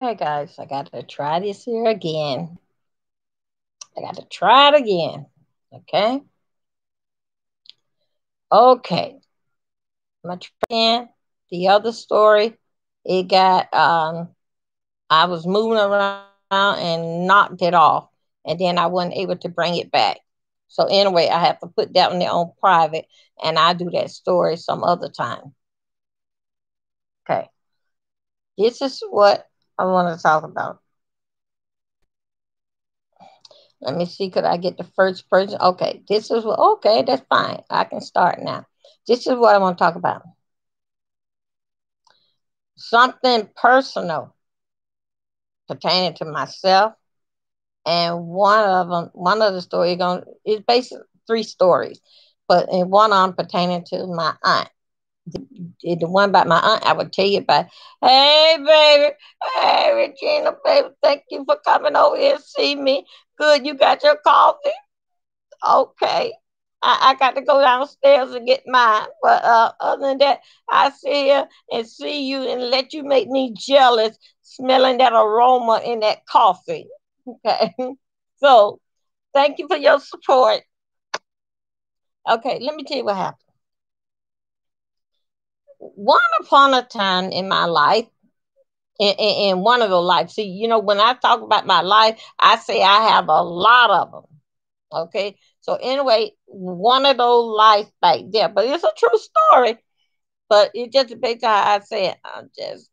Okay, guys, I got to try this here again. I got to try it again. Okay. Okay. I'm gonna try again. The other story, it got I was moving around and knocked it off, and then I wasn't able to bring it back. So anyway, I have to put that one there on private, and I do that story some other time. Okay. This is what I want to talk about. Let me see, could I get the first person? Okay, this is what, okay, that's fine. I can start now. This is what I want to talk about. Something personal pertaining to myself. And one of the stories going it's basically three stories, but in one of them pertaining to my aunt. The one about my aunt, I would tell you about. Hey, baby, hey, Regina, baby, thank you for coming over here to see me. Good, you got your coffee. Okay. I got to go downstairs and get mine. But other than that, I sit here and see you and let you make me jealous, smelling that aroma in that coffee. Okay. So thank you for your support. Okay, let me tell you what happened. One upon a time in my life, in one of the lives, see, when I talk about my life, I say I have a lot of them. Okay. So anyway, one of those lives back there, but it's a true story. But it just depends how I say it. I'm just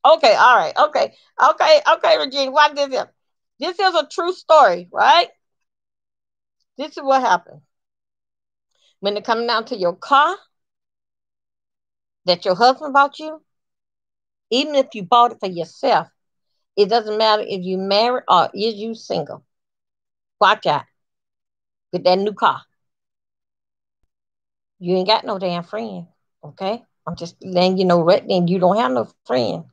okay. All right. Okay. Okay, Regina. Watch this here. This is a true story, right? This is what happened when it comes down to your car that your husband bought you. Even if you bought it for yourself, it doesn't matter if you married or is you single. Watch out with that new car. You ain't got no damn friend. Okay. I'm just letting you know right then you don't have no friend.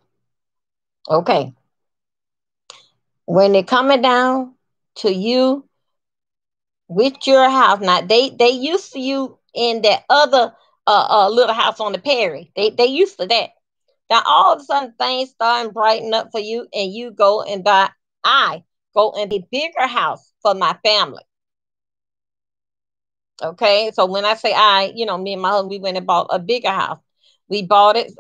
Okay. When it coming down to you with your house, now they used to you in that other little house on the Perry. They used to that. Now all of a sudden things starting brighten up for you, and you go and buy. I go and a bigger house for my family. Okay, so when I say I, me and my husband, we went and bought a bigger house. We bought it.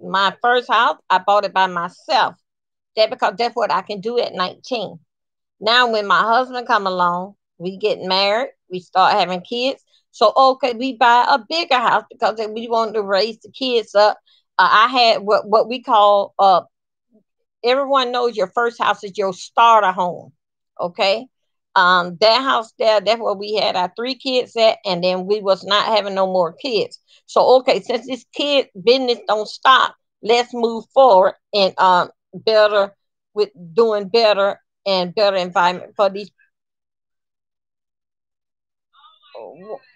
My first house, I bought it by myself. That because that's what I can do at 19. Now, when my husband come along, we get married, we start having kids. So, okay, we buy a bigger house because we want to raise the kids up. I had what we call everyone knows your first house is your starter home. Okay. That house there, that's where we had our three kids at, and then we was not having no more kids. So okay, since this kid business don't stop, let's move forward and better with doing better and better environment for these.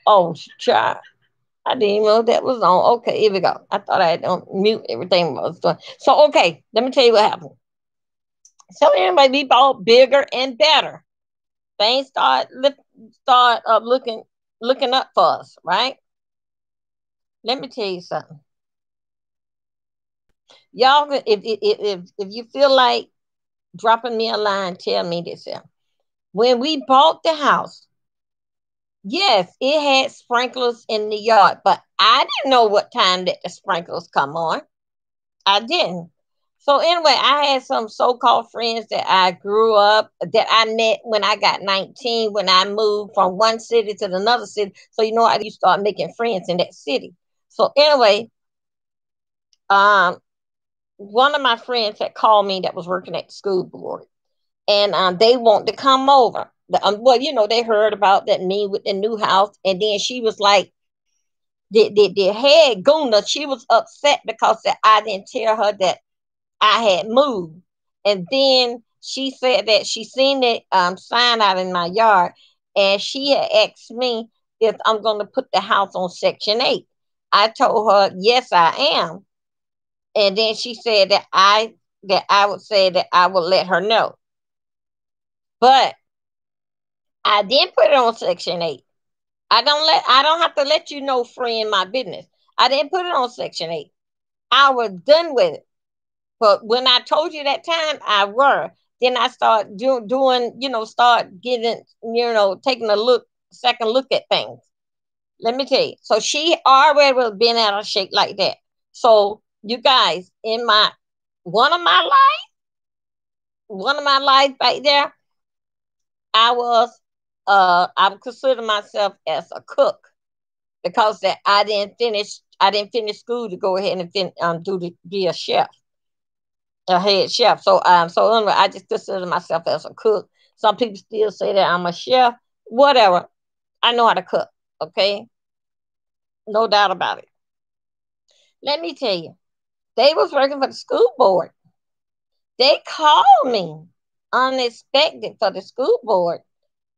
Oh, child. I didn't even know that was on. Okay, here we go. I thought I had on mute everything was done. So okay, let me tell you what happened. So anyway, we bought bigger and better. Things start looking up for us, right? Let me tell you something, y'all. If you feel like dropping me a line, tell me this here. When we bought the house, yes, it had sprinklers in the yard, but I didn't know what time that the sprinklers come on. I didn't. So anyway, I had some so-called friends that I grew up that I met when I got 19 when I moved from one city to another city. So you start making friends in that city. So anyway, um, one of my friends had called me that was working at the school board, and they want to come over. Well, they heard about that me with the new house, and then she was like, the head Guna, she was upset because that I didn't tell her that I had moved. And then she said that she seen that sign out in my yard, and she had asked me if I'm going to put the house on Section 8. I told her, yes, I am. And then she said that I would say that I would let her know. But I didn't put it on Section 8. I don't have to let you know, friend, my business. I didn't put it on Section 8. I was done with it. But when I told you that time, I were. Then I start doing, start getting, taking a second look at things. Let me tell you. So she already was been out of shape like that. So you guys, in my one of my life, one of my life right there, I was I would consider myself as a cook because that I didn't finish school to go ahead and be a chef, a head chef. So anyway, I just consider myself as a cook. Some people still say that I'm a chef. Whatever. I know how to cook. Okay, no doubt about it. Let me tell you, they was working for the school board. They called me unexpected for the school board,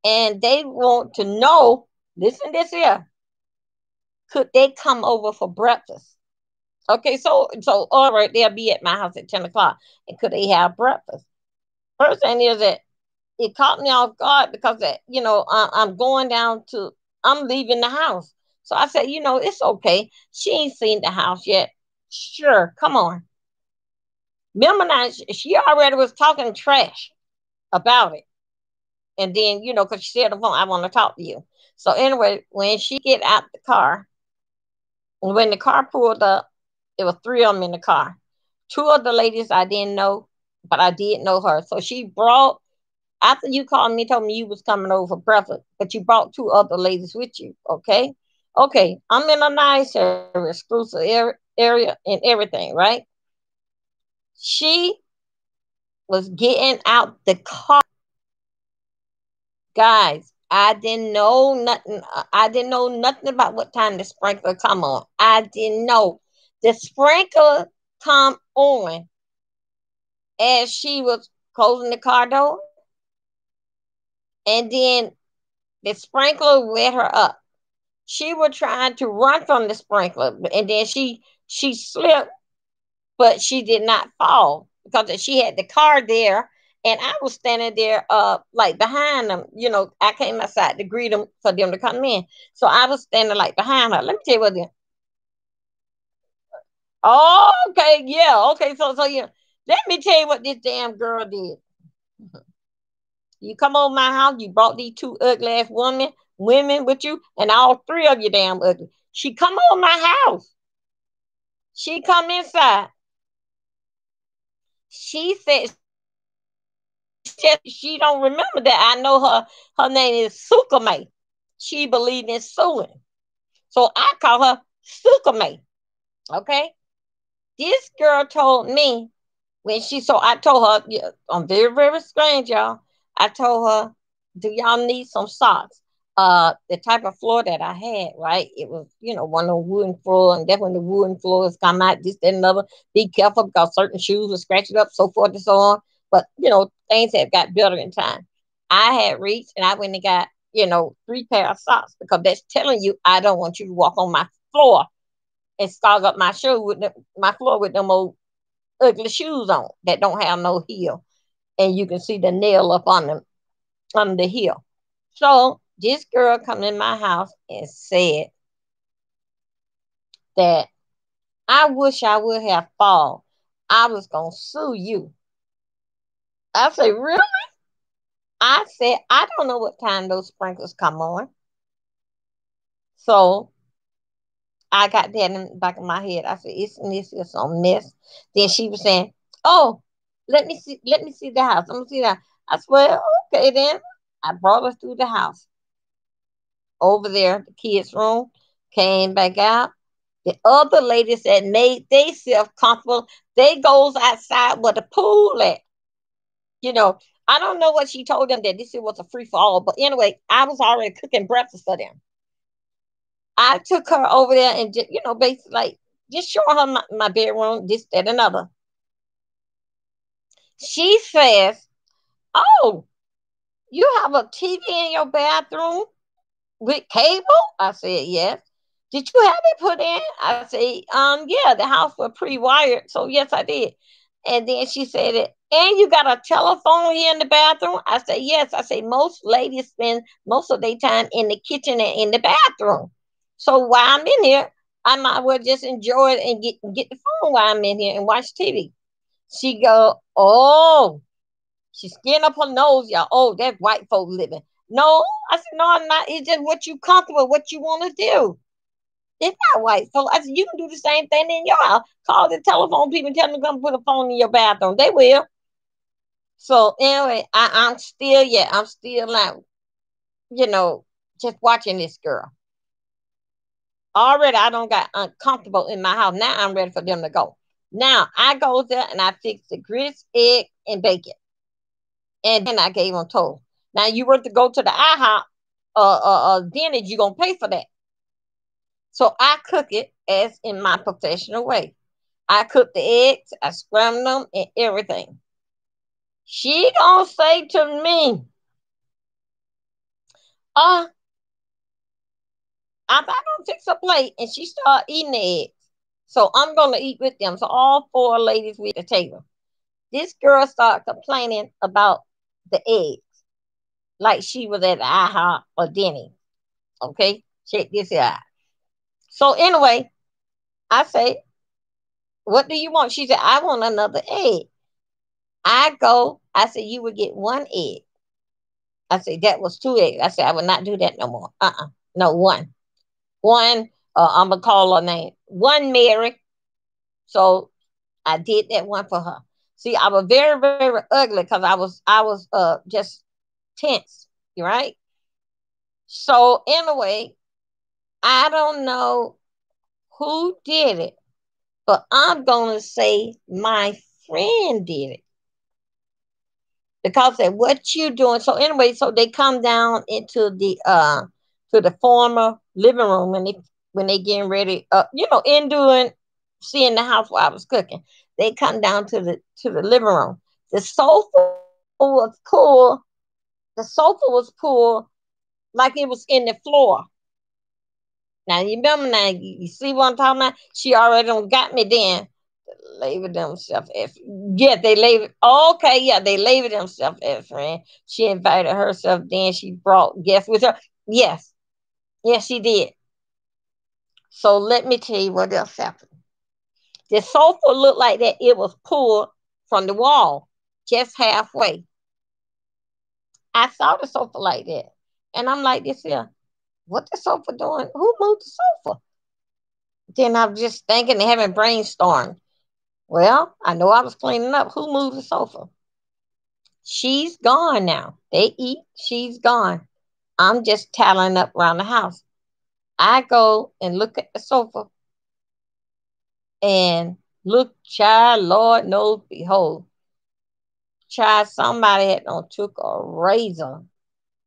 and they want to know. Listen, this here. Could they come over for breakfast? Okay, so all right, they'll be at my house at 10 o'clock, and could they have breakfast? First thing is that it caught me off guard because that I'm going down to I'm leaving the house. So I said, it's okay. She ain't seen the house yet. Sure, come on. Remember now, she already was talking trash about it, and then because she said on the phone, I want to talk to you. So anyway, when she get out the car, when the car pulled up, there were three of them in the car. Two of the ladies I didn't know, but I did know her. So she brought after you called me, told me you was coming over for breakfast, but you brought two other ladies with you. Okay, okay. I'm in a nice area, exclusive area, and everything, right? She was getting out the car, guys. I didn't know nothing. I didn't know nothing about what time the sprinkler come on. I didn't know the sprinkler come on as she was closing the car door, and then the sprinkler wet her up. She was trying to run from the sprinkler, and then she slipped, but she did not fall because she had the car there, and I was standing there, like behind them. I came outside to greet them for them to come in, so I was standing like behind her. Let me tell you what. Oh, okay, yeah, okay. So yeah, let me tell you what this damn girl did. You come over my house, you brought these two ugly ass women with you, and all three of you damn ugly. She come over my house. She come inside. She said she don't remember that I know her. Her name is Sukame. She believed in suing. So I call her Sukame. Okay? This girl told me so I told her, yeah, I'm very, very strange, y'all. I told her, do y'all need some socks? The type of floor that I had, right? It was, one of the wooden floor, and then when the wooden floors come out, this, that, and another. Be careful because certain shoes will scratch it up, so forth and so on. But things have got better in time. I had reached and I went and got, three pair of socks because that's telling you I don't want you to walk on my floor and scald up my floor with them old ugly shoes on that don't have no heel, and you can see the nail up on them on the heel. So this girl come in my house and said that I wish I would have fall. I was gonna sue you. I said, really? I said, I don't know what time those sprinklers come on. So I got that in the back of my head. I said, isn't this just a mess? Then she was saying, oh, let me see the house. I'm gonna see that. I swear, okay then. I brought her through the house. Over there, the kids' room, came back out. The other ladies that made themselves comfortable, they goes outside where the pool at. You know, I don't know what she told them that this was a free for all, but anyway, I was already cooking breakfast for them. I took her over there and just, basically like just showing her my bedroom, this, that, another. She says, "Oh, you have a TV in your bathroom with cable?" I said, "Yes." "Did you have it put in?" I said, yeah, the house was pre-wired, so yes, I did. And then she said it, and you got a telephone here in the bathroom? I said, yes. I said, most ladies spend most of their time in the kitchen and in the bathroom. So while I'm in here, I might well just enjoy it and get the phone while I'm in here and watch TV. She go, oh, she's skin up her nose, y'all. Oh, that's white folk living. No, I said, no, I'm not. It's just what you comfortable, what you want to do. It's not white folk. I said, you can do the same thing in your house. Call the telephone people and tell them to come put a phone in your bathroom. They will. So anyway, I'm still, yeah, I'm still like, you know, just watching this girl. Already I don't got uncomfortable in my house. Now I'm ready for them to go. Now I go there and I fix the grits, egg, and bacon. And then I gave them told. Now you were to go to the IHOP dinner, you gonna pay for that. So I cook it as in my professional way. I cook the eggs, I scramble them and everything. She gonna say to me, uh, I'm gonna fix a plate, and she start eating the eggs. So I'm gonna eat with them. So all four ladies with the table. This girl started complaining about the eggs, like she was at IHOP or Denny. Okay, check this out. So anyway, I say, "What do you want?" She said, "I want another egg." I go. I said, "You would get one egg." I said, "That was two eggs." I said, "I will not do that no more." No, one. One. I'm gonna call her name. One Mary. So I did that one for her. See, I was very, very ugly because I was just tense, right? So anyway, I don't know who did it, but I'm gonna say my friend did it because of what you doing. So anyway, so they come down into the to the former living room and when they getting ready, in doing seeing the house while I was cooking. They come down to the living room. The sofa was pulled. The sofa was pulled like it was in the floor. Now you remember now, you see what I'm talking about? She already done got me then. Label themselves as yeah, they label okay, yeah, they label themselves as friend. She invited herself, then she brought guests with her. Yes, yes, she did. So let me tell you what else happened. The sofa looked like that it was pulled from the wall, just halfway. I saw the sofa like that. And I'm like, this here, what the sofa doing? Who moved the sofa? Then I'm just thinking and having brainstormed. Well, I know I was cleaning up. Who moved the sofa? She's gone now. They eat, she's gone. I'm just tallying up around the house. I go and look at the sofa and look, child, Lord knows, behold, child, somebody had on took a razor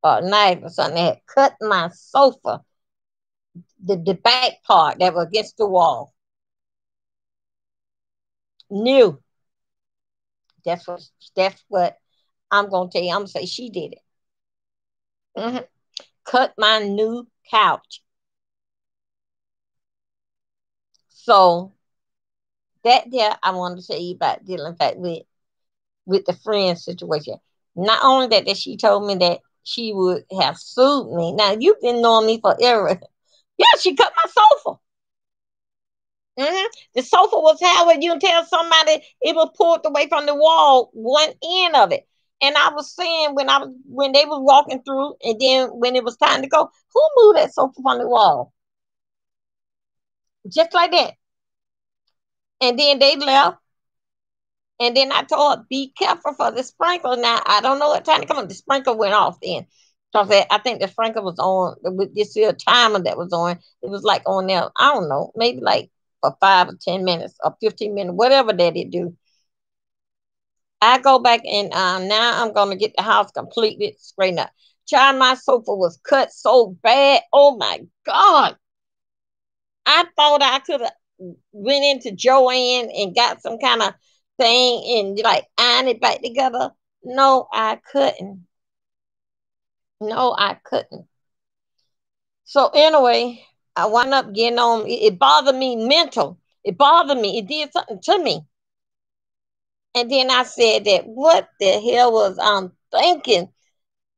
or a knife or something that had cut my sofa, the back part that was against the wall. New. That's what I'm gonna tell you. I'm gonna say she did it. Mhm. Cut my new couch. So that there I wanted to tell you about dealing fact with the friend situation. Not only that she told me that she would have sued me. Now you've been knowing me forever. Yeah, she cut my sofa. The sofa was how when you tell somebody it was pulled away from the wall, one end of it. And I was saying when they was walking through, and then when it was time to go, who moved that sofa from the wall? Just like that. And then they left. And then I told her, be careful for the sprinkler. Now, I don't know what time to come on. The sprinkler went off then. Because I think the sprinkler was on with this here timer that was on. It was like on there, I don't know, maybe like for 5 or 10 minutes or 15 minutes, whatever that it do. I go back and now I'm going to get the house completely straightened up. Child, my sofa was cut so bad. Oh my God. I thought I could have went into Joanne and got some kind of thing and like iron it back together. No, I couldn't. No, I couldn't. So anyway, I wound up getting on. It bothered me mental. It bothered me. It did something to me. And then I said that what the hell was I thinking?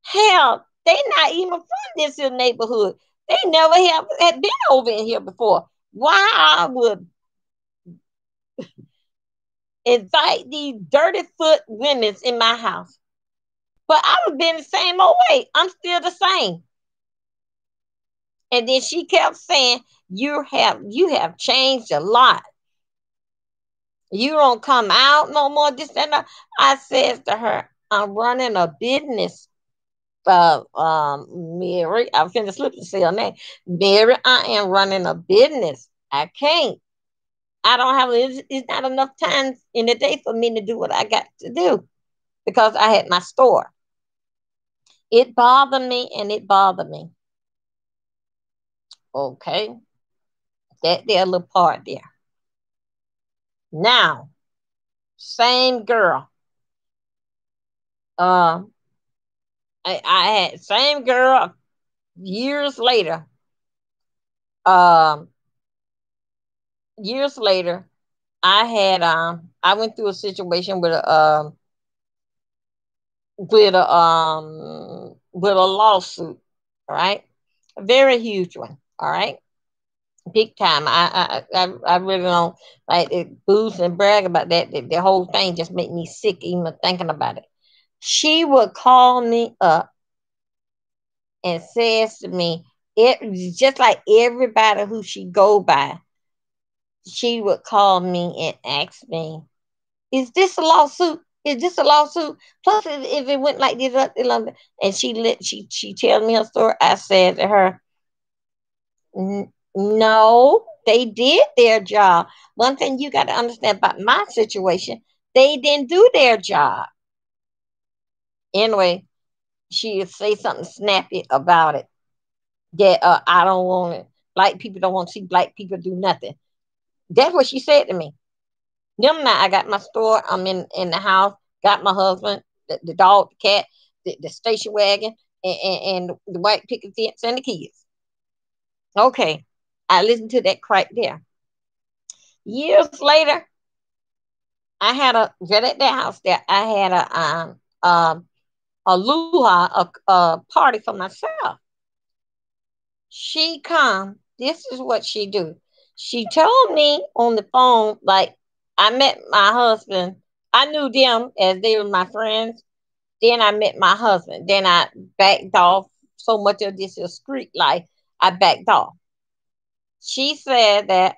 Hell, they not even from this here neighborhood. They never had been over in here before. Why I would invite these dirty foot women in my house. But I was being the same old way. I'm still the same. And then she kept saying, you have changed a lot. You don't come out no more. This and that. I said to her, I'm running a business. Mary, I'm finna slip and say her name. Mary, I am running a business. I can't. I don't have. It's not enough time in the day for me to do what I got to do because I had my store. It bothered me and it bothered me. Okay, that there little part there. Now, same girl. Um, I had same girl years later. Um, years later, I went through a situation with a lawsuit. All right, a very huge one. All right, big time. I really don't like it, boost and brag about that. The whole thing just made me sick even thinking about it. She would call me up and says to me, it just like everybody who she go by, she would call me and ask me, "Is this a lawsuit? Is this a lawsuit?" Plus, if it went like this, and she tells me her story, I said to her, No, they did their job. One thing you got to understand about my situation, they didn't do their job. Anyway, she would say something snappy about it. That I don't want it. Black people don't want to see black people do nothing. That's what she said to me. Them now, I got my store. I'm in the house. Got my husband, the dog, the cat, the station wagon, and the white picket fence and the kids. Okay, I listened to that right there. Years later, I had right at that house there. I had a luha, a party for myself. She come. This is what she do. She told me on the phone, like I met my husband. I knew them as they were my friends. Then I met my husband. Then I backed off. So much of this is street life. I backed off. She said that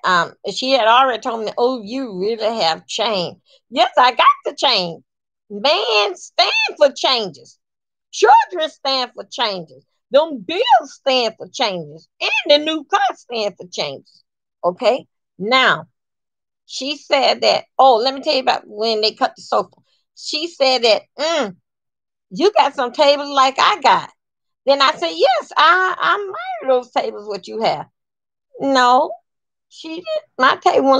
she had already told me, "Oh, you really have changed." Yes, I got to change. Man stand for changes. Children stand for changes. Them bills stand for changes. And the new car stand for changes. Okay? Now, she said that, oh, let me tell you about when they cut the sofa. She said that, you got some tables like I got. Then I said, yes, I admire those tables, what you have. No, she did. My table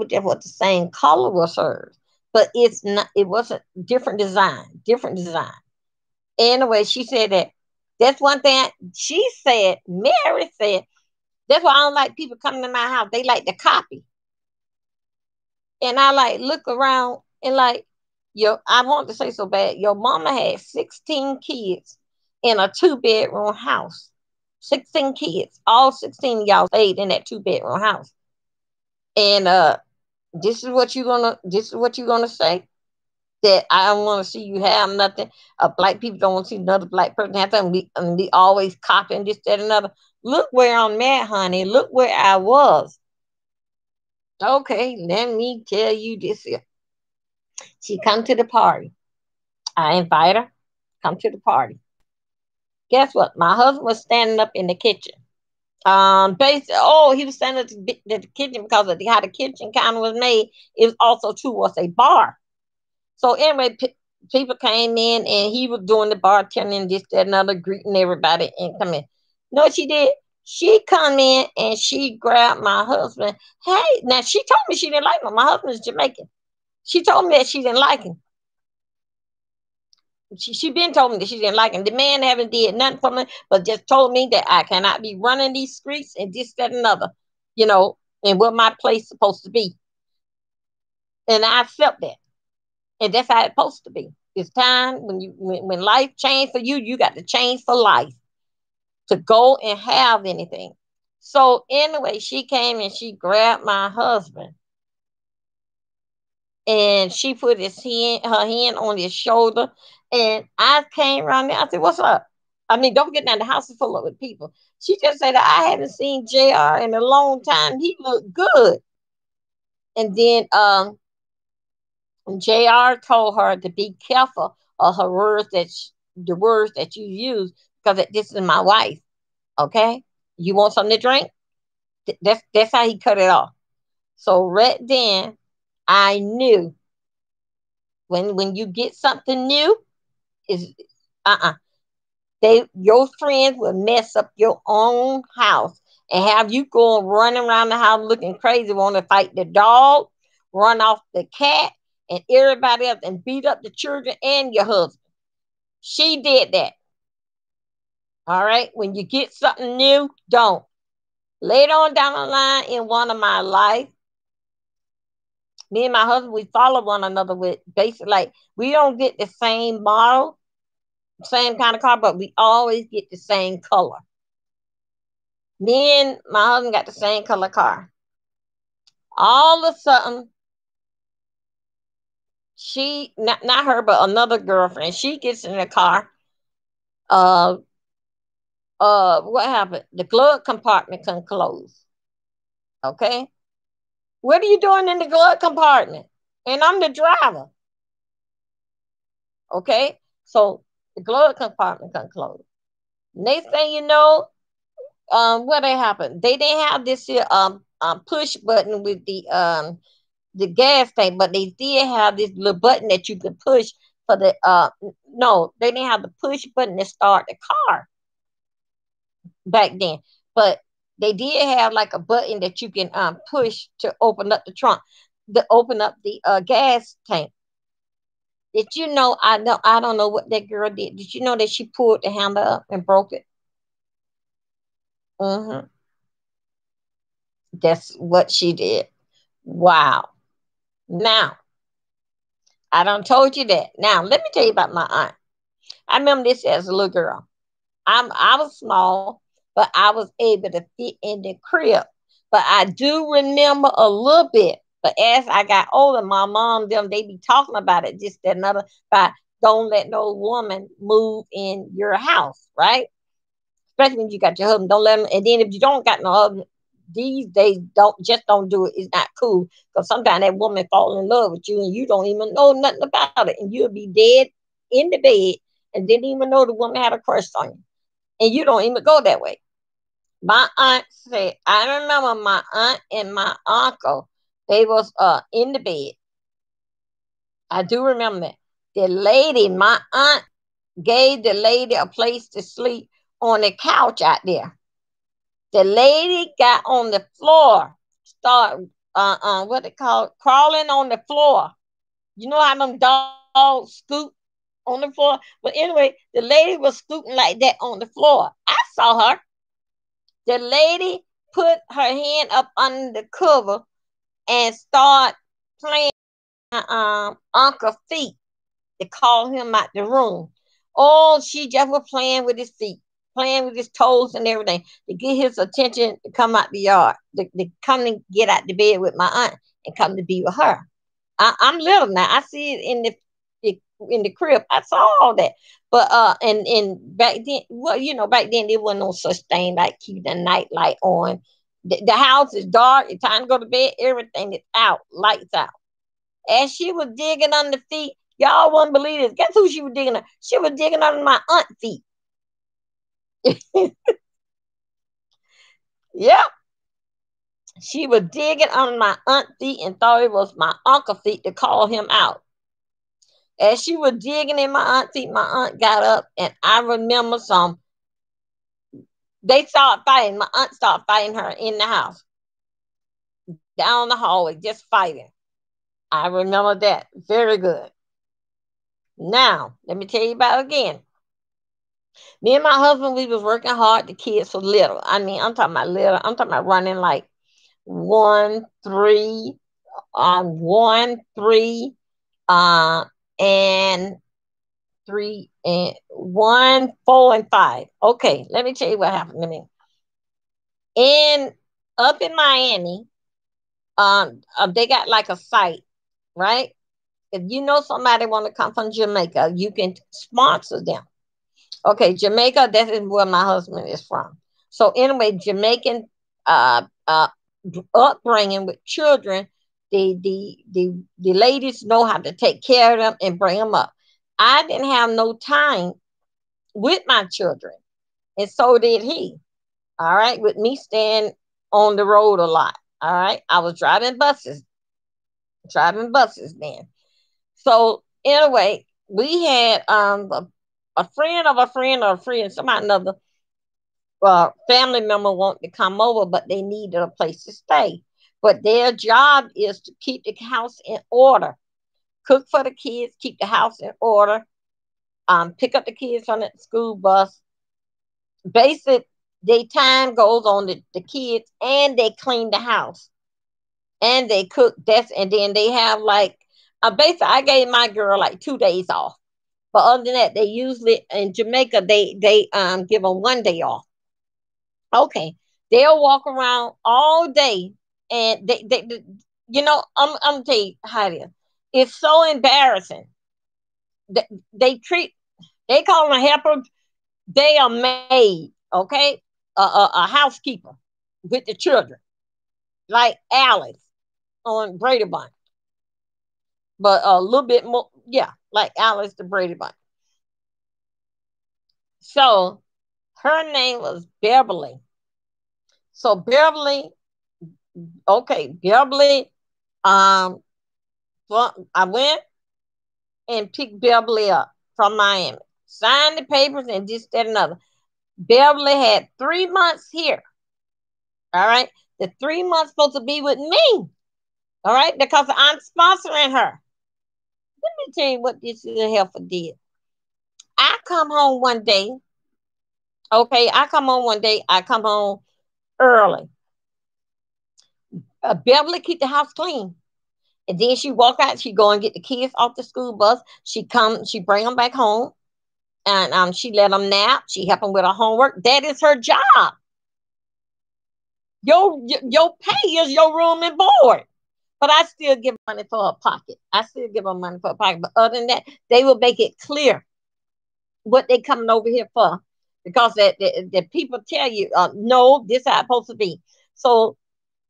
just was the same color was hers. But it's not, it wasn't different design, different design. Anyway, she said that that's one thing she said, Mary said, that's why I don't like people coming to my house. They like to copy. And I like look around and like I want to say so bad, your mama had 16 kids in a two-bedroom house. 16 kids. All 16 of y'all stayed in that two-bedroom house. And this is what you're gonna say? That I don't want to see you have nothing. Black people don't want to see another black person have something. We always copying this, that, another. Look where I'm at, honey. Look where I was. Okay, let me tell you this here. She come to the party. I invite her. Come to the party. Guess what? My husband was standing up in the kitchen. He was standing at the kitchen because of how the kitchen counter was made. It was also too was a bar. So anyway, people came in and he was doing the bartending, this, that, and other, greeting everybody and come in. You know what she did? She come in and she grabbed my husband. Hey, now she told me she didn't like him. My husband is Jamaican. She told me that she didn't like him. She been told me that she didn't like him. The man haven't did nothing for me, but just told me that I cannot be running these streets and this, that, and other, and what my place is supposed to be. And I accept that. And that's how it's supposed to be. It's time when life changed for you, you got to change for life to go and have anything. So anyway, she came and she grabbed my husband and she put her hand on his shoulder, and I came around there. I said, "What's up?" I mean, don't forget now the house is full of with people. She just said, "I haven't seen Jr. in a long time. He looked good." And then Jr. told her to be careful of her words the words that you use, because this is my wife. Okay, you want something to drink? That's how he cut it off. So right then, I knew when you get something new, is they your friends will mess up your own house and have you going running around the house looking crazy, want to fight the dog, run off the cat, and everybody else, and beat up the children and your husband. She did that. All right. When you get something new, don't. Later on down the line in one of my life, me and my husband, we follow one another with basically like we don't get the same model, same kind of car, but we always get the same color. Me and my husband got the same color car. All of a sudden, she not her, but another girlfriend, she gets in the car. Uh what happened? The glove compartment couldn't close. Okay. What are you doing in the glove compartment? And I'm the driver. Okay. So the glove compartment couldn't close. Next thing you know, what they happened? They didn't have this here push button with the gas tank, but they did have this little button that you could push for the no, they didn't have the push button to start the car back then. But they did have like a button that you can push to open up the trunk, to open up the gas tank. Did you know? I don't know what that girl did. Did you know that she pulled the handle up and broke it? Mm-hmm. That's what she did. Wow. Now, I done told you that. Now, let me tell you about my aunt. I remember this as a little girl. I was small, but I was able to fit in the crib. But I do remember a little bit. But as I got older, my mom, them, they be talking about it, just that another, about don't let no woman move in your house, right? Especially when you got your husband, don't let them. And then if you don't got no husband, these days, don't do it. It's not cool, because sometimes that woman fall in love with you and you don't even know nothing about it, and you'll be dead in the bed and didn't even know the woman had a crush on you, and you don't even go that way. My aunt said, I remember my aunt and my uncle, they was in the bed. I do remember that. The lady, my aunt gave the lady a place to sleep on the couch out there. The lady got on the floor, start what they call crawling on the floor. You know how them dogs scoop on the floor? But anyway, the lady was scooping like that on the floor. I saw her. The lady put her hand up under the cover and start playing uncle feet to call him out the room. Oh, she just was playing with his feet, playing with his toes and everything to get his attention to come out the yard, to come and get out the bed with my aunt and come to be with her. I'm little now. I see it in the crib. I saw all that. But and back then, well, back then there wasn't no such thing like keeping the night light on. The house is dark. It's time to go to bed. Everything is out, lights out. As she was digging under feet, y'all wouldn't believe this. Guess who she was digging under? She was digging under my aunt feet. Yep. She was digging under my aunt feet and thought it was my uncle feet to call him out. As she was digging in my aunt feet, my aunt got up, and I remember they started fighting. My aunt started fighting her in the house, down the hallway, just fighting. I remember that very good. Now, let me tell you about it again. Me and my husband, we was working hard. The kids were little. I mean, I'm talking about little. I'm talking about running like 1, 3, 1, 3, and 3 and 1, 4, and 5. Okay, let me tell you what happened to me. In Up in Miami, they got like a site, right? if you know somebody want to come from Jamaica, you can sponsor them. Okay, Jamaica, that is where my husband is from. So anyway, Jamaican uh, uh, upbringing with children, the ladies know how to take care of them and bring them up. I didn't have no time with my children, and so did he. All right, with me staying on the road a lot. All right, I was driving buses then. So anyway, we had a friend of a friend or a friend, somebody another family member wanted to come over, but they needed a place to stay. But their job is to keep the house in order, cook for the kids, keep the house in order, pick up the kids from the school bus. Basic, their time goes on the kids, and they clean the house and they cook. That's and then they have like basically I gave my girl like 2 days off. But other than that, they usually in Jamaica they give them 1 day off. Okay, they'll walk around all day, and I'm gonna tell you how it is. It's so embarrassing. They, they treat they call them a helper. They are maid, okay, a housekeeper with the children, like Alice on Brady Bunch, but a little bit more, yeah, like Alice the Brady Bunch. So her name was Beverly. So Beverly, okay, Beverly. Um, I went and picked Beverly up from Miami, signed the papers, and this, that, and other. Beverly had 3 months here. All right, the 3 months supposed to be with me. All right, because I'm sponsoring her. Let me tell you what this little heifer did. I come home one day. Okay, I come home one day. I come home early. Beverly keep the house clean. And then she walk out. She go and get the kids off the school bus. She come. She bring them back home, and she let them nap. She help them with her homework. That is her job. Your pay is your room and board. But I still give money for her pocket. I still give her money for her pocket. But other than that, they will make it clear what they coming over here for, because the people tell you, no, this how it's supposed to be. So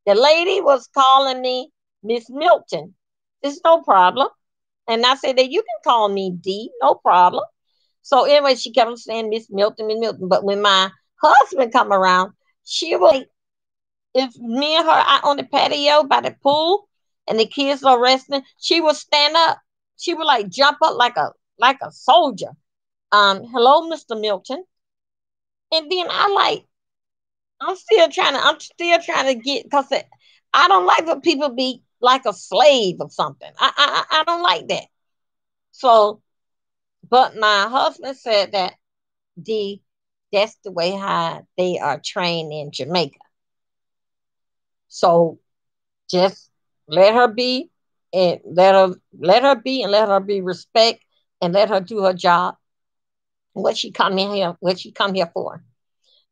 the lady was calling me Miss Milton. It's no problem. And I said that you can call me D, no problem. So anyway, she kept on saying Miss Milton, Miss Milton. But when my husband come around, she was like, if me and her out on the patio by the pool and the kids are resting, she would stand up. She would like jump up like a soldier. Hello, Mr. Milton. And then I'm still trying to get, because I don't like when people be like a slave or something. I don't like that. So, but my husband said that the that's the way how they are trained in Jamaica. So just let her be, and let her be respect, and let her do her job. What she come here for.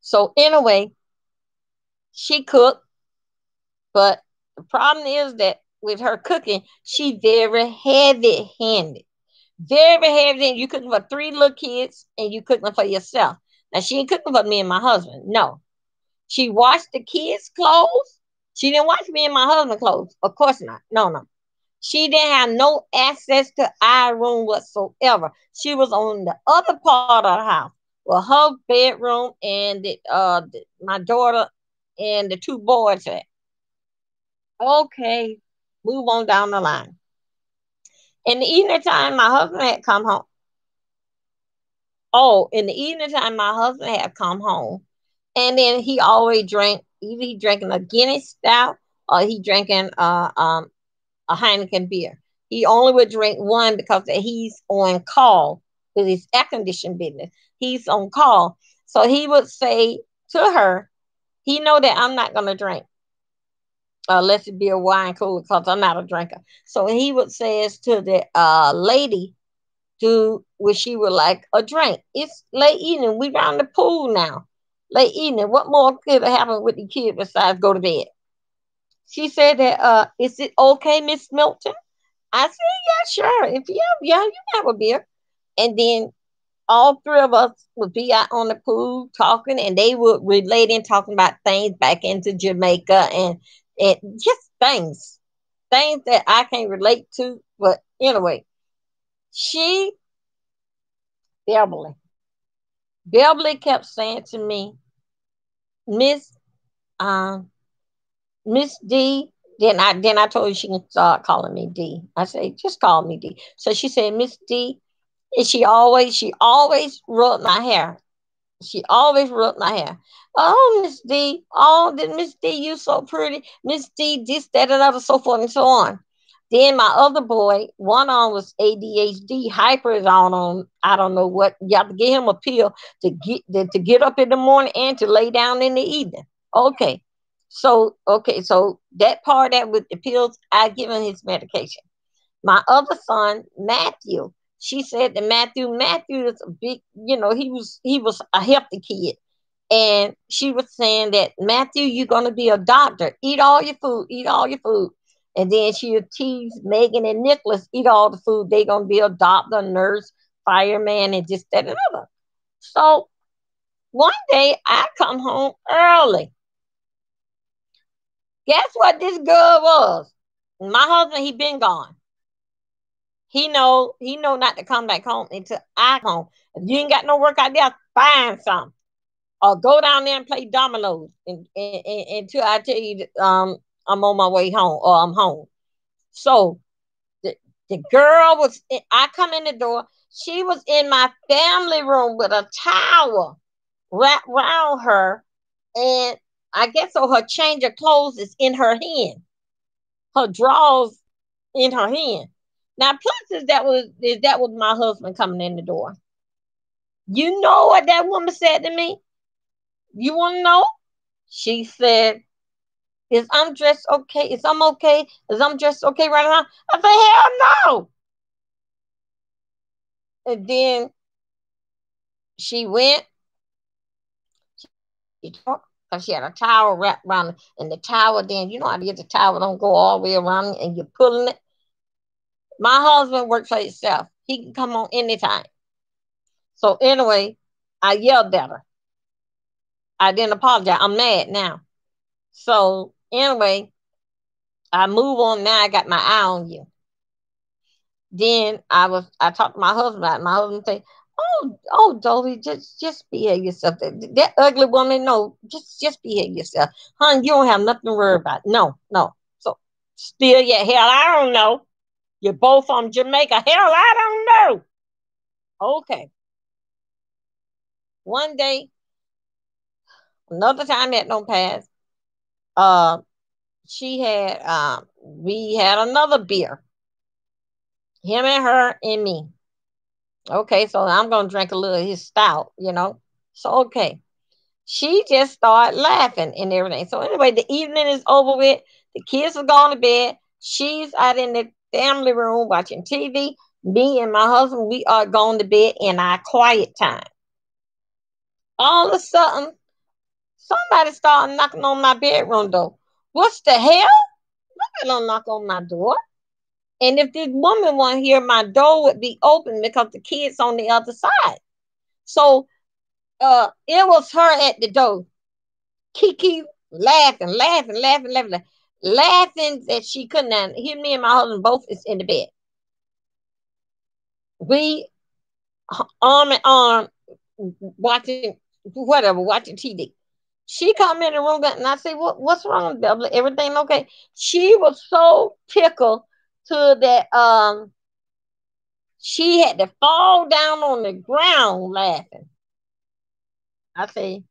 So anyway, she cooked, but the problem is that with her cooking, she very heavy handed. Very heavy. You cooking for three little kids and you cooking for yourself. Now she ain't cooking for me and my husband. No. She washed the kids' clothes. She didn't wash me and my husband's clothes. Of course not. No, no. She didn't have no access to our room whatsoever. She was on the other part of the house, with her bedroom and my daughter and the two boys at. Okay, move on down the line. In the evening time, my husband had come home. Oh, in the evening time, my husband had come home, and then he always drank. Either he drinking a Guinness stout or he drinking a Heineken beer. He only would drink one because he's on call with his air conditioning business. He's on call, so he would say to her, he know that I'm not gonna drink unless it be a wine cooler, because I'm not a drinker. So he would say to the lady, do what she would like a drink. It's late evening. We round the pool now. Late evening. What more could happen with the kid besides go to bed? She said that, is it okay, Miss Milton? I said, yeah, sure. If you have a beer. And then all three of us would be out on the pool talking, and they would relate and talking about things back into Jamaica and just things that I can't relate to. But anyway, she Beverly Beverly kept saying to me, Miss um Miss D. Then I told her she can start calling me D. I say just call me D. So she said, Miss D, and she always rubbed my hair. She always rubbed my hair. Oh, Miss D. Oh, Miss D, you so pretty. Miss D, this, that, and other, so forth and so on. Then my other boy, one on was ADHD, hyper is on I don't know what. You have to give him a pill to get up in the morning and to lay down in the evening. Okay. So that part that with the pills, I give him his medication. My other son, Matthew, she said that Matthew is a big, he was a healthy kid. And she was saying that Matthew, you're gonna be a doctor. Eat all your food, eat all your food. And then she would tease Megan and Nicholas, eat all the food. They gonna be a doctor, nurse, fireman, and just that and other. So one day I come home early. Guess what this girl was? My husband, he been gone. He know not to come back home until I come home. If you ain't got no work out there, find some. Or go down there and play dominoes until I tell you that, I'm on my way home or I'm home. So the, the girl I come in the door, she was in my family room with a towel wrapped around her. And I guess so her change of clothes is in her hand. Her drawers in her hand. Now, plus is that was my husband coming in the door. You know what that woman said to me? You want to know? She said, "Is I'm dressed okay? Is I'm okay? Is I'm dressed okay right now?" I said, "Hell no!" And then she went. She talked because she had a towel wrapped around it, and the towel. Then you know how to get the towel don't go all the way around, and you're pulling it. My husband works for himself. He can come on anytime. So anyway, I yelled at her. I didn't apologize. I'm mad now. So anyway, I move on now. I got my eye on you. Then I talked to my husband about it. My husband say, "Oh, Dolly, just behave yourself. That ugly woman, no, just behave yourself, hon. You don't have nothing to worry about. No, no. So still, yeah, hell, I don't know. You're both from Jamaica. Hell, I don't know. Okay. One day, another time that don't pass. Uh, she had we had another beer. Him and her and me. Okay, so I'm gonna drink a little of his stout. So okay. She just started laughing and everything. So anyway, the evening is over with. The kids have gone to bed. She's out in the family room watching TV. Me and my husband, we are going to bed in our quiet time. All of a sudden, somebody started knocking on my bedroom door. What's the hell? Nobody don't knock on my door. And if this woman weren't here, my door would be open because the kids on the other side. So it was her at the door. Kiki laughing, laughing, laughing, laughing, laughing that she couldn't hear me and my husband both is in the bed. We arm in arm watching whatever, watching TV. She come in the room and I say, what's wrong, Beverly? Everything okay? She was so tickled to that she had to fall down on the ground laughing. I say,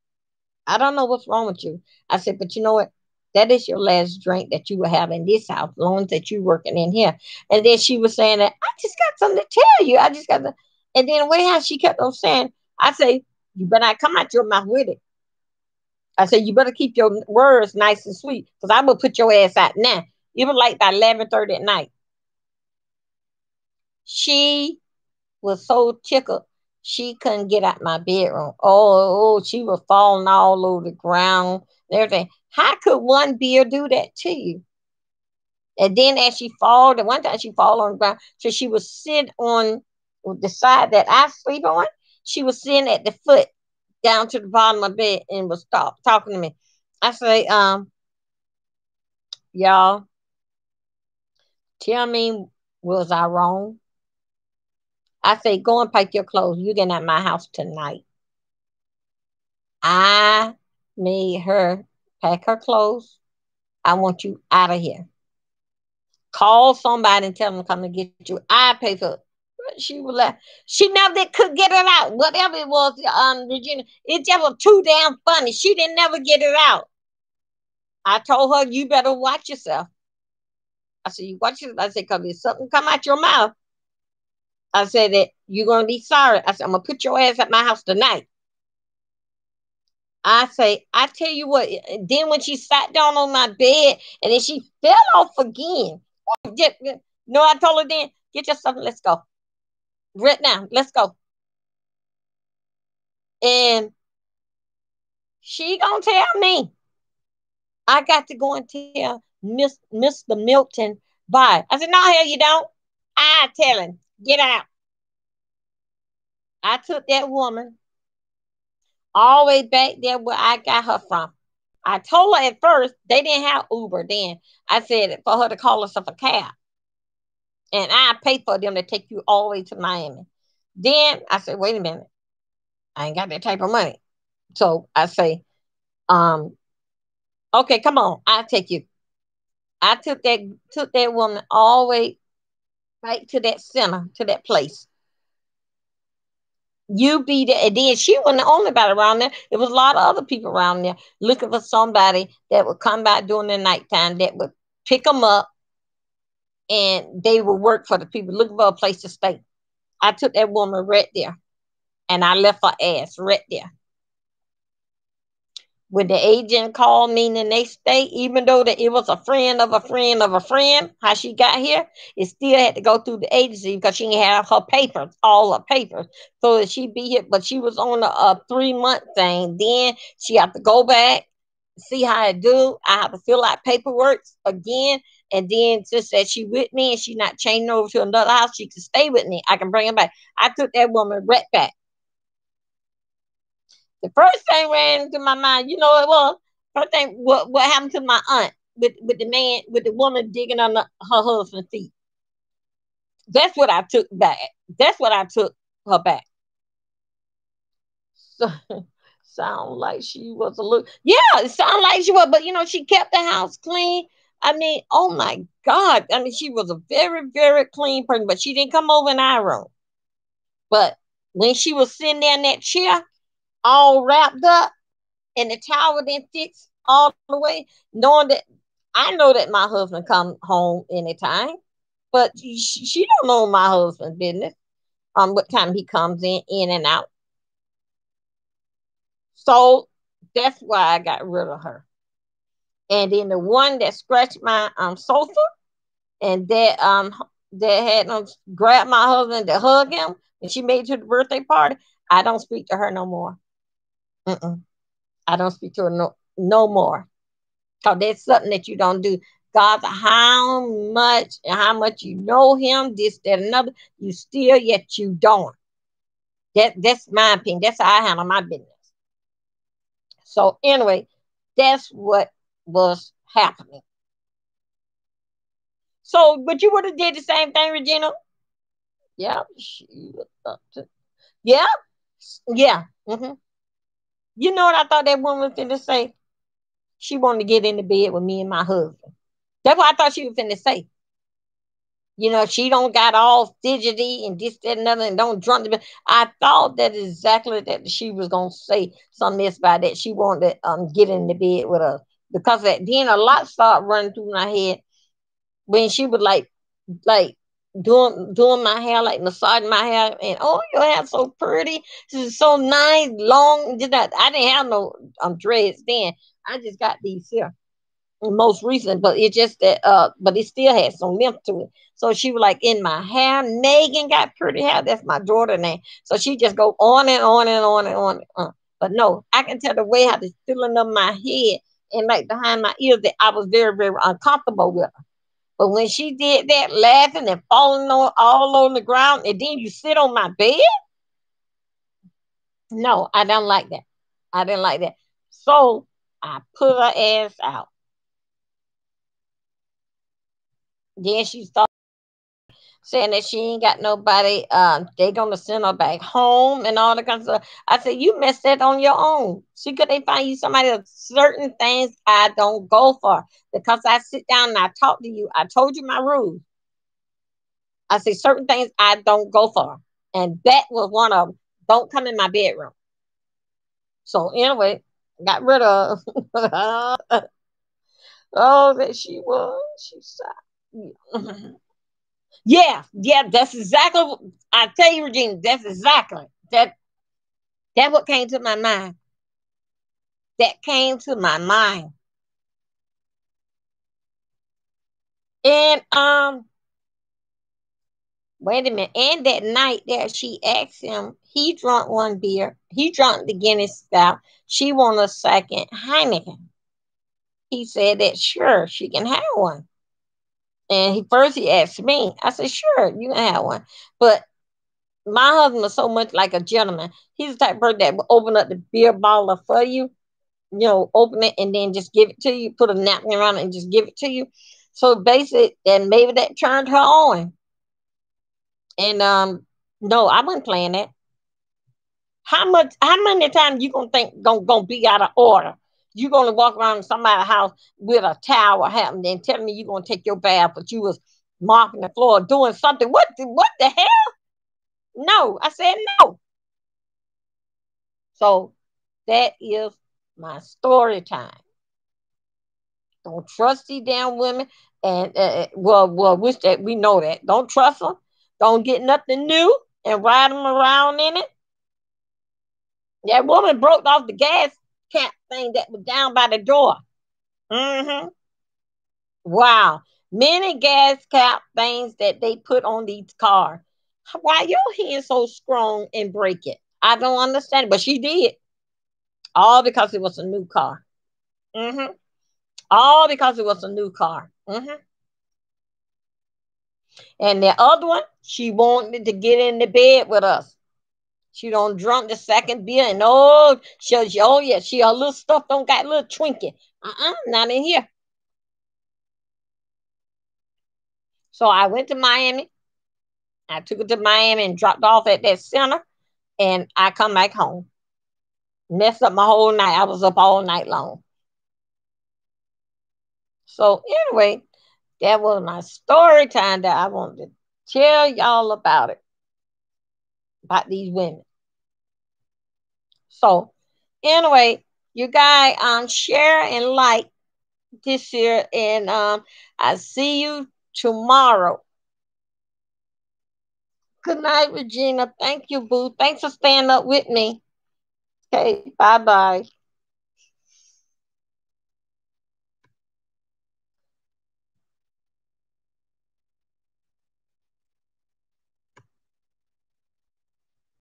I don't know what's wrong with you. I said, but you know what? That is your last drink that you will have in this house, as long as that you working in here. And then she was saying that I just got something to tell you. I just got to, and then the way how she kept on saying, I say, you better not come out your mouth with it. I said, you better keep your words nice and sweet, because I will put your ass out now. It was like by 11:30 at night. She was so tickled she couldn't get out my bedroom. She was falling all over the ground and everything. How could one beer do that to you? And then as she fall, the one time she fall on the ground, so she was sitting on the side that I sleep on. She was sitting at the foot down to the bottom of the bed and was talking to me. I say, y'all, tell me, was I wrong? I say, go and pack your clothes. You getting at my house tonight. I made her pack her clothes. I want you out of here. Call somebody and tell them to come and get you. I pay for it. She was like, she never could get it out. Whatever it was, Regina, it just was too damn funny. She didn't never get it out. I told her, you better watch yourself. I said, you watch yourself. I said, because if something come out your mouth, I said that you're gonna be sorry. I said, I'm gonna put your ass at my house tonight. I say, I tell you what. Then when she sat down on my bed and then she fell off again. No, I told her then, get your stuff and let's go. Right now, let's go. And she gonna tell me I got to go and tell Mr. Milton bye. I said, no, hell you don't. I tell him, get out. I took that woman all the way back there where I got her from. I told her at first they didn't have Uber then. I said for her to call herself a cab. And I pay for them to take you all the way to Miami. Then I said, wait a minute. I ain't got that type of money. So I say, um, okay, come on, I'll take you. I took that woman all the way right to that center, to that place. You be there, and then she wasn't the only body around there. There was a lot of other people around there looking for somebody that would come by during the nighttime that would pick them up, and they would work for the people looking for a place to stay. I took that woman right there, and I left her ass right there. When the agent called me the next day, even though that it was a friend of a friend of a friend, how she got here, it still had to go through the agency because she didn't have her papers, all her papers. So that she be here, but she was on a 3 month thing. Then she have to go back, see how I do. I have to fill out paperwork again. And then just that she with me and she not changing over to another house, she can stay with me. I can bring her back. I took that woman right back. The first thing ran into my mind, you know what it was? First thing, what happened to my aunt with the man, with the woman digging under her husband's feet? That's what I took back. That's what I took her back. So, sound like she was a little, yeah, it sounded like she was, but she kept the house clean. I mean, oh my God. I mean, she was a very, very clean person, but she didn't come over in our room. But when she was sitting there in that chair, all wrapped up, and the towel didn't fix all the way, knowing that I know that my husband come home anytime, but she don't know my husband's business. What time he comes in and out. So that's why I got rid of her. And then the one that scratched my sofa and that had grabbed my husband to hug him, and she made it to the birthday party. I don't speak to her no more. Mm-mm. I don't speak to her no more. Because that's something that you don't do. God, how much you know him, this, that, another, you still yet you don't. That's my opinion. That's how I handle my business. So anyway, that's what was happening. So, but you would have did the same thing, Regina. Yeah, she was up to, yeah, yeah. You know what I thought that woman was going to say? She wanted to get in the bed with me and my husband. That's what I thought she was going to say. She don't got all fidgety and this, that, and other, and don't drunk. I thought that exactly that she was gonna say something else about that. She wanted to get in the bed with us because that then a lot started running through my head when she was like doing my hair, like massaging my hair, and oh, your hair so pretty, this is so nice, long. I didn't have no dreads then. I just got these here most recent, but it just that but it still had some length to it. So she was like in my hair. Megan got pretty hair. That's my daughter name. So she just go on and on and on and on. But no, I can tell the way how the feeling of my head and like behind my ears that I was very, very uncomfortable with her. But when she did that, laughing and falling on all on the ground, and then you sit on my bed, no, I don't like that. I didn't like that. So I put her ass out. Then she started saying that she ain't got nobody. They gonna send her back home and all that kind of stuff. I said, you messed that on your own. See, could they find you somebody else? Certain things I don't go for because I sit down and I talk to you. I told you my rules. I say certain things I don't go for, and that was one of them. Don't come in my bedroom. So anyway, got rid of. Oh, that she was. She said, yeah, yeah. That's exactly. I tell you, Regina. That's exactly that. That what came to my mind. That came to my mind. And wait a minute. And that night there, she asked him. He drunk one beer. He drunk the Guinness Stout. She want a second Heineken. He said that sure she can have one. And he asked me. I said sure you can have one. But my husband was so much like a gentleman. He's the type of person that will open up the beer bottle for you. You know, open it and then just give it to you. Put a napkin around it and just give it to you. So basically, and maybe that turned her on. And no, I wasn't playing that. How much? How many times you gonna think gonna be out of order? You gonna walk around somebody's house with a towel or something and tell me you gonna take your bath, but you was mopping the floor, doing something. What the hell? No, I said no. So that is my story time. Don't trust these damn women, and which that we know that. Don't trust them. Don't get nothing new and ride them around in it. That woman broke off the gas cap thing that was down by the door. Mm-hmm. Wow. Many gas cap things that they put on these cars. Why your hand so strong and break it? I don't understand. But she did. All because it was a new car. Mm-hmm. All because it was a new car. Mm-hmm. And the other one, she wanted to get in the bed with us. She don't drunk the second beer and oh yeah, she her little stuff don't got a little twinkle. Not in here. So I went to Miami. I took her to Miami and dropped off at that center, and I come back home. Messed up my whole night. I was up all night long. So anyway, that was my story time that I wanted to tell y'all about these women. So anyway, you guys share and like this year, and I see you tomorrow. Good night, Regina. Thank you, boo. Thanks for staying up with me. Okay, bye bye.